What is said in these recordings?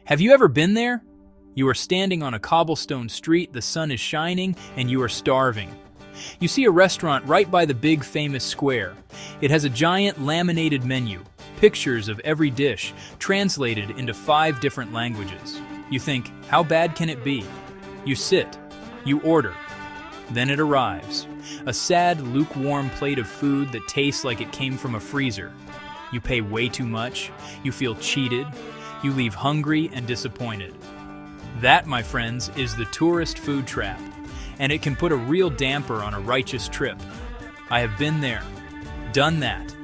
Have you ever been there? You are standing on a cobblestone street, the sun is shining, and you are starving. You see a restaurant right by the big famous square. It has a giant laminated menu, pictures of every dish, translated into 5 different languages. You think, how bad can it be? You sit, you order. Then it arrives. A sad, lukewarm plate of food that tastes like it came from a freezer. You pay way too much, you feel cheated, you leave hungry and disappointed. That, my friends, is the tourist food trap, and it can put a real damper on a righteous trip. I have been there, done that,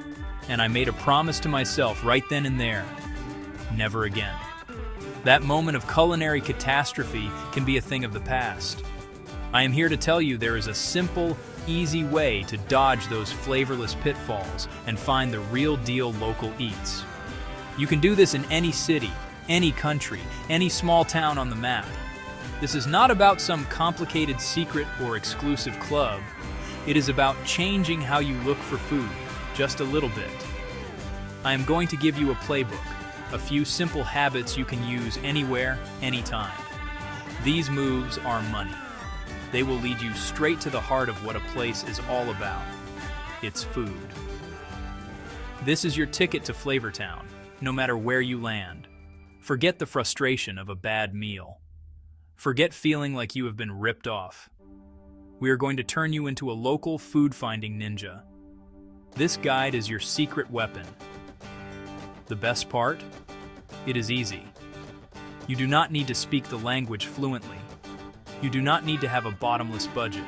and I made a promise to myself right then and there, never again. That moment of culinary catastrophe can be a thing of the past. I am here to tell you there is a simple, easy way to dodge those flavorless pitfalls and find the real deal local eats. You can do this in any city, any country, any small town on the map. This is not about some complicated secret or exclusive club. It is about changing how you look for food, just a little bit. I am going to give you a playbook, a few simple habits you can use anywhere, anytime. These moves are money. They will lead you straight to the heart of what a place is all about. It's food. This is your ticket to Flavortown, no matter where you land. Forget the frustration of a bad meal. Forget feeling like you have been ripped off. We are going to turn you into a local food-finding ninja. This guide is your secret weapon. The best part? It is easy. You do not need to speak the language fluently. You do not need to have a bottomless budget.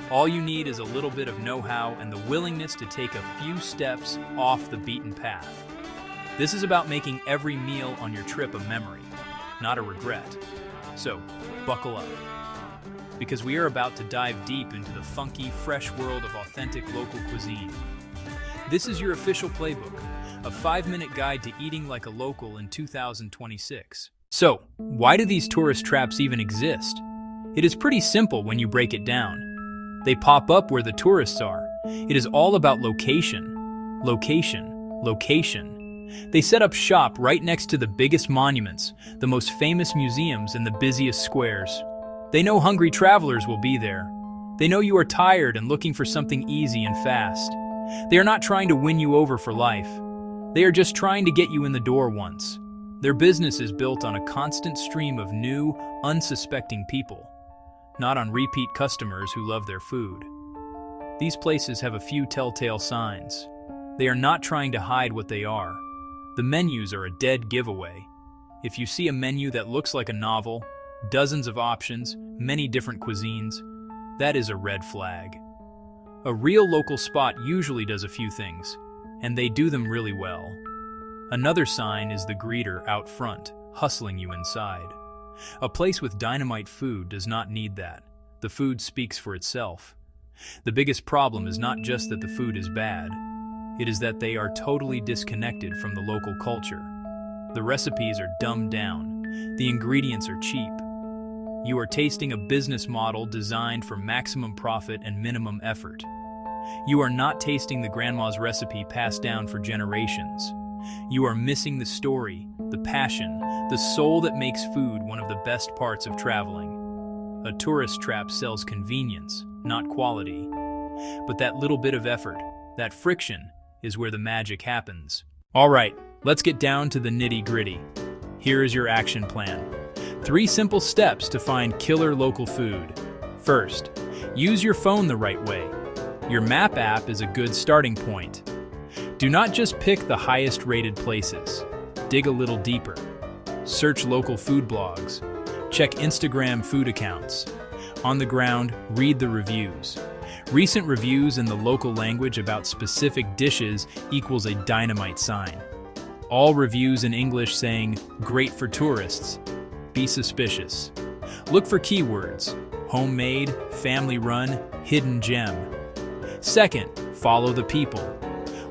All you need is a little bit of know-how and the willingness to take a few steps off the beaten path. This is about making every meal on your trip a memory, not a regret. So, buckle up, because we are about to dive deep into the funky, fresh world of authentic local cuisine. This is your official playbook, a 5-minute guide to eating like a local in 2026. So, why do these tourist traps even exist? It is pretty simple when you break it down. They pop up where the tourists are. It is all about location, location, location. They set up shop right next to the biggest monuments, the most famous museums, and the busiest squares. They know hungry travelers will be there. They know you are tired and looking for something easy and fast. They are not trying to win you over for life. They are just trying to get you in the door once. Their business is built on a constant stream of new, unsuspecting people, not on repeat customers who love their food. These places have a few telltale signs. They are not trying to hide what they are. The menus are a dead giveaway. If you see a menu that looks like a novel, dozens of options, many different cuisines, that is a red flag. A real local spot usually does a few things, and they do them really well. Another sign is the greeter out front, hustling you inside. A place with dynamite food does not need that. The food speaks for itself. The biggest problem is not just that the food is bad. It is that they are totally disconnected from the local culture. The recipes are dumbed down. The ingredients are cheap. You are tasting a business model designed for maximum profit and minimum effort. You are not tasting the grandma's recipe passed down for generations. You are missing the story, the passion, the soul that makes food one of the best parts of traveling. A tourist trap sells convenience, not quality. But that little bit of effort, that friction, is where the magic happens. All right, let's get down to the nitty-gritty. Here is your action plan. 3 simple steps to find killer local food. First, use your phone the right way. Your map app is a good starting point. Do not just pick the highest-rated places. Dig a little deeper. Search local food blogs. Check Instagram food accounts. On the ground, read the reviews. Recent reviews in the local language about specific dishes equals a dynamite sign. All reviews in English saying, "Great for tourists." Be suspicious. Look for keywords: homemade, family-run, hidden gem. Second, follow the people.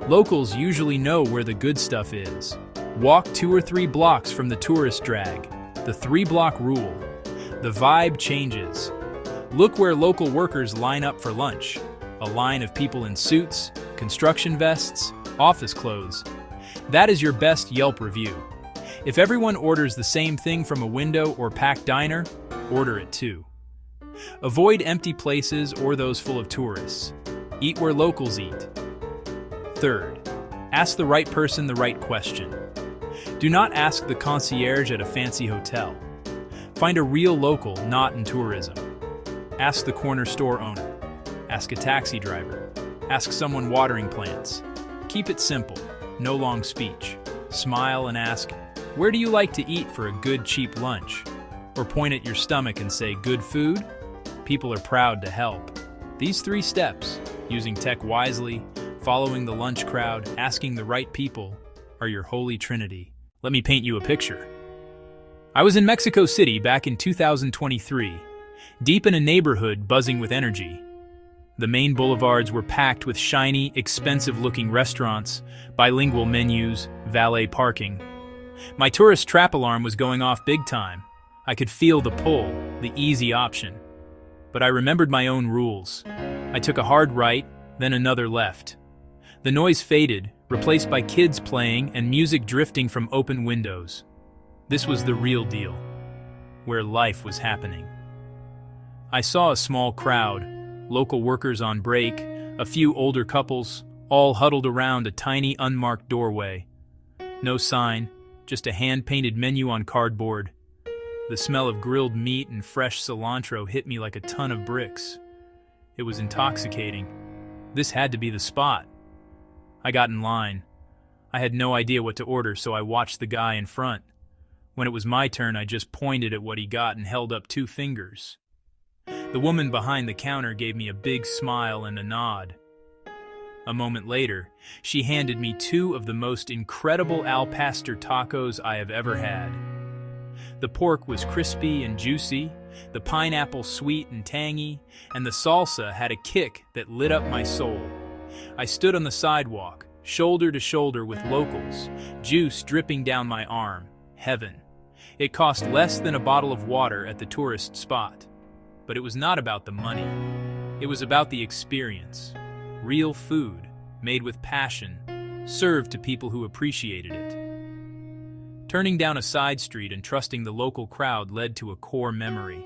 Locals usually know where the good stuff is. Walk 2 or 3 blocks from the tourist drag. The 3-block rule. The vibe changes. Look where local workers line up for lunch. A line of people in suits, construction vests, office clothes. That is your best Yelp review. If everyone orders the same thing from a window or packed diner, order it too. Avoid empty places or those full of tourists. Eat where locals eat. Third, ask the right person the right question. Do not ask the concierge at a fancy hotel. Find a real local, not in tourism. Ask the corner store owner. Ask a taxi driver. Ask someone watering plants. Keep it simple, no long speech. Smile and ask, "Where do you like to eat for a good, cheap lunch?" Or point at your stomach and say, "Good food?" People are proud to help. These 3 steps, using tech wisely, following the lunch crowd, asking the right people, are your holy trinity. Let me paint you a picture. I was in Mexico City back in 2023, deep in a neighborhood buzzing with energy. The main boulevards were packed with shiny, expensive-looking restaurants, bilingual menus, valet parking. My tourist trap alarm was going off big time. I could feel the pull, the easy option. But I remembered my own rules. I took a hard right, then another left. The noise faded, replaced by kids playing and music drifting from open windows. This was the real deal, where life was happening. I saw a small crowd, local workers on break, a few older couples, all huddled around a tiny unmarked doorway. No sign, just a hand-painted menu on cardboard. The smell of grilled meat and fresh cilantro hit me like a ton of bricks. It was intoxicating. This had to be the spot. I got in line. I had no idea what to order, so I watched the guy in front. When it was my turn, I just pointed at what he got and held up 2 fingers. The woman behind the counter gave me a big smile and a nod. A moment later, she handed me 2 of the most incredible al pastor tacos I have ever had. The pork was crispy and juicy, the pineapple sweet and tangy, and the salsa had a kick that lit up my soul. I stood on the sidewalk, shoulder to shoulder with locals, juice dripping down my arm. Heaven. It cost less than a bottle of water at the tourist spot. But it was not about the money. It was about the experience. Real food, made with passion, served to people who appreciated it. Turning down a side street and trusting the local crowd led to a core memory.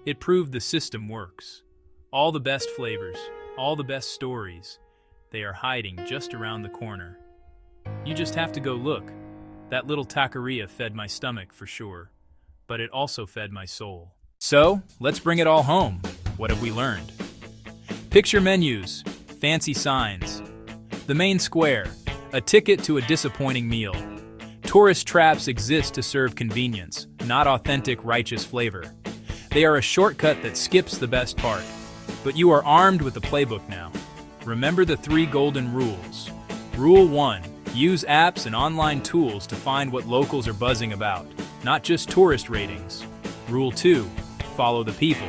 It proved the system works. All the best flavors, all the best stories, they are hiding just around the corner. You just have to go look. That little taqueria fed my stomach for sure, but it also fed my soul. So, let's bring it all home. What have we learned? Picture menus, fancy signs. The main square, a ticket to a disappointing meal. Tourist traps exist to serve convenience, not authentic, righteous flavor. They are a shortcut that skips the best part. But you are armed with the playbook now. Remember the 3 golden rules. Rule 1. Use apps and online tools to find what locals are buzzing about, not just tourist ratings. Rule 2. Follow the people.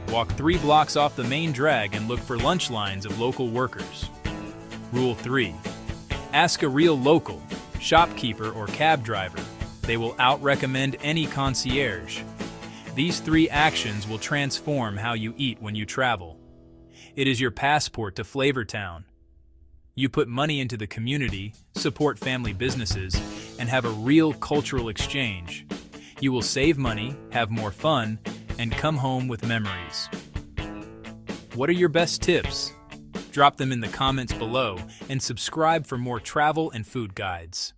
Walk 3 blocks off the main drag and look for lunch lines of local workers. Rule 3. Ask a real local, shopkeeper or cab driver. They will out-recommend any concierge. These 3 actions will transform how you eat when you travel. It is your passport to Flavor Town. You put money into the community, support family businesses, and have a real cultural exchange. You will save money, have more fun, and come home with memories. What are your best tips? Drop them in the comments below and subscribe for more travel and food guides.